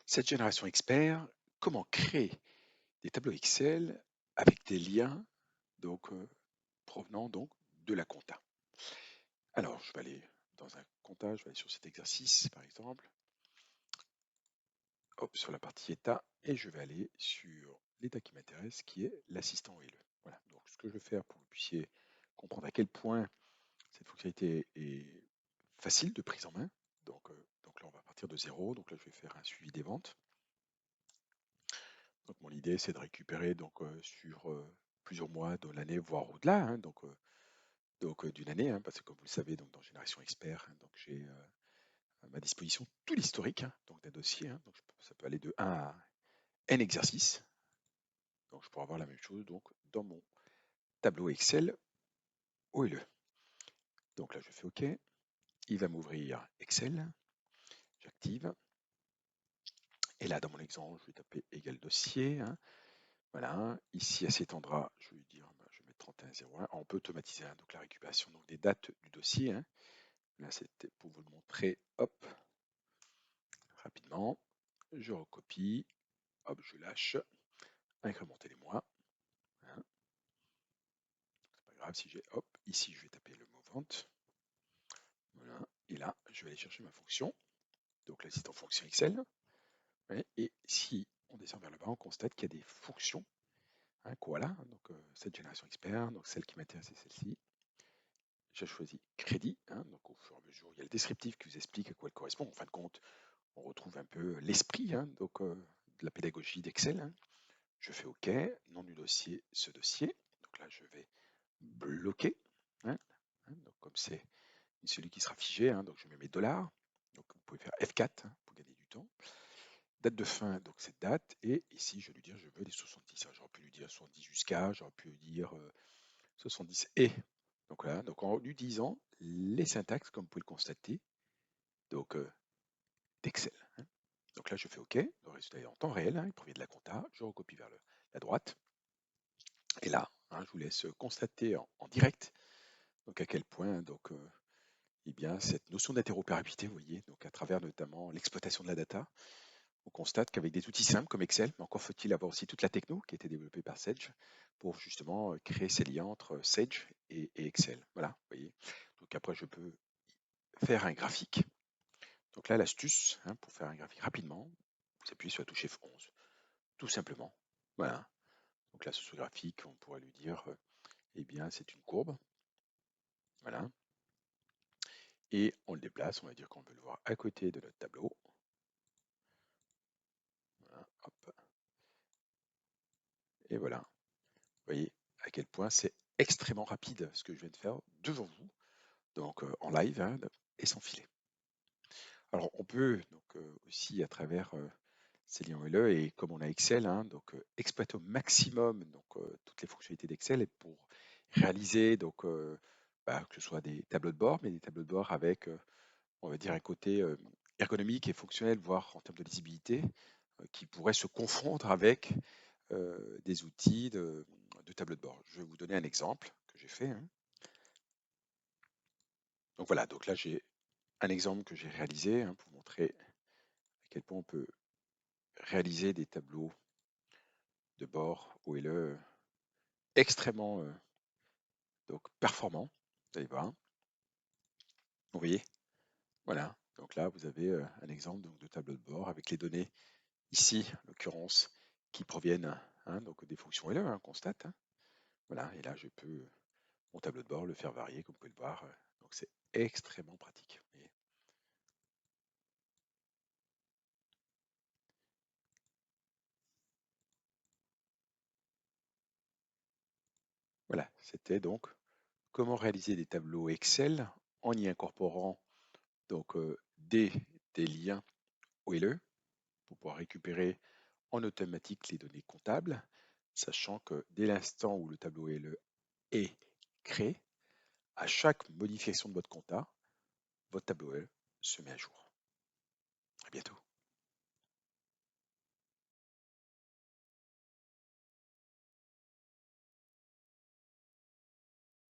Cette génération expert, comment créer des tableaux Excel avec des liens donc, provenant donc de la compta. Alors, je vais aller dans un compta, je vais aller sur cet exercice par exemple, hop, sur la partie état, et je vais aller sur l'état qui m'intéresse, qui est l'assistant OLE. Voilà, donc ce que je vais faire pour que vous puissiez comprendre à quel point cette fonctionnalité est facile de prise en main. Donc là, on va partir de zéro. Donc là, je vais faire un suivi des ventes. Donc mon idée, c'est de récupérer donc, sur plusieurs mois de l'année, voire au-delà, hein, donc d'une année, hein, parce que comme vous le savez, donc dans Génération Expert, hein, donc j'ai à ma disposition tout l'historique hein, donc d'un dossier. Hein, donc ça peut aller de 1 à N exercices. Donc je pourrais avoir la même chose donc dans mon tableau Excel OLE. Donc là, je fais OK. Il va m'ouvrir Excel. J'active. Et là, dans mon exemple, je vais taper égal dossier. Hein. Voilà, ici à cet endroit, je vais dire, je vais mettre 3101. On peut automatiser hein, donc la récupération donc des dates du dossier. Hein. Là, c'était pour vous le montrer. Hop, rapidement. Je recopie. Hop, je lâche. Incrémenter les mois. Hein. C'est pas grave si j'ai. Hop, ici, je vais taper le mot vente. Voilà. Et là, je vais aller chercher ma fonction. Donc là, c'est en fonction Excel. Ouais. Et si on descend vers le bas, on constate qu'il y a des fonctions. Hein, voilà, donc cette génération expert, donc celle qui m'intéresse, c'est celle-ci. J'ai choisi crédit, hein, donc au fur et à mesure, il y a le descriptif qui vous explique à quoi elle correspond. En fin de compte, on retrouve un peu l'esprit hein, donc, de la pédagogie d'Excel. Hein. Je fais OK, nom du dossier, ce dossier. Donc là, je vais bloquer. Hein, donc comme c'est celui qui sera figé, hein, donc je mets mes dollars. Donc vous pouvez faire F4 hein, pour gagner du temps. Date de fin, donc cette date. Et ici, je vais lui dire, je veux les 70. J'aurais pu lui dire 70 jusqu'à, j'aurais pu lui dire 70 et. Donc voilà, donc en utilisant les syntaxes, comme vous pouvez le constater, donc d'Excel. Hein. Donc là, je fais OK, le résultat est en temps réel, hein, il provient de la compta, je recopie vers la droite. Et là, hein, je vous laisse constater en direct donc à quel point donc, eh bien, cette notion d'interopérabilité, vous voyez, donc à travers notamment l'exploitation de la data, on constate qu'avec des outils simples comme Excel, mais encore faut-il avoir aussi toute la techno qui a été développée par Sage pour justement créer ces liens entre Sage et Excel. Voilà, vous voyez. Donc après, je peux faire un graphique. Donc là, l'astuce, hein, pour faire un graphique rapidement, vous appuyez sur la touche F11, tout simplement. Voilà. Donc là, ce graphique, on pourrait lui dire, eh bien, c'est une courbe. Voilà. Et on le déplace, on va dire qu'on veut le voir à côté de notre tableau. Voilà, hop. Et voilà. Vous voyez à quel point c'est extrêmement rapide ce que je viens de faire devant vous, donc en live hein, et sans filet. Alors on peut donc aussi à travers ces liens OLE et comme on a Excel, hein, donc exploiter au maximum donc toutes les fonctionnalités d'Excel et pour réaliser donc que ce soit des tableaux de bord, mais des tableaux de bord avec on va dire un côté ergonomique et fonctionnel, voire en termes de lisibilité, qui pourrait se confondre avec des outils de tableau de bord. Je vais vous donner un exemple que j'ai fait. Hein. Donc voilà, donc là j'ai un exemple que j'ai réalisé hein, pour montrer à quel point on peut réaliser des tableaux de bord OLE extrêmement donc performants. Vous allez voir. Vous voyez, voilà. Donc là vous avez un exemple donc, de tableau de bord avec les données ici, en l'occurrence, qui proviennent hein, donc des fonctions OLE, hein, on constate. Hein. Voilà, et là je peux mon tableau de bord le faire varier, comme vous pouvez le voir. Donc c'est extrêmement pratique. Vous voyez. Voilà, c'était donc comment réaliser des tableaux Excel en y incorporant donc des liens OLE pour pouvoir récupérer en automatique les données comptables, sachant que dès l'instant où le tableau OLE est créé, à chaque modification de votre compta, votre tableau OLE se met à jour. À bientôt.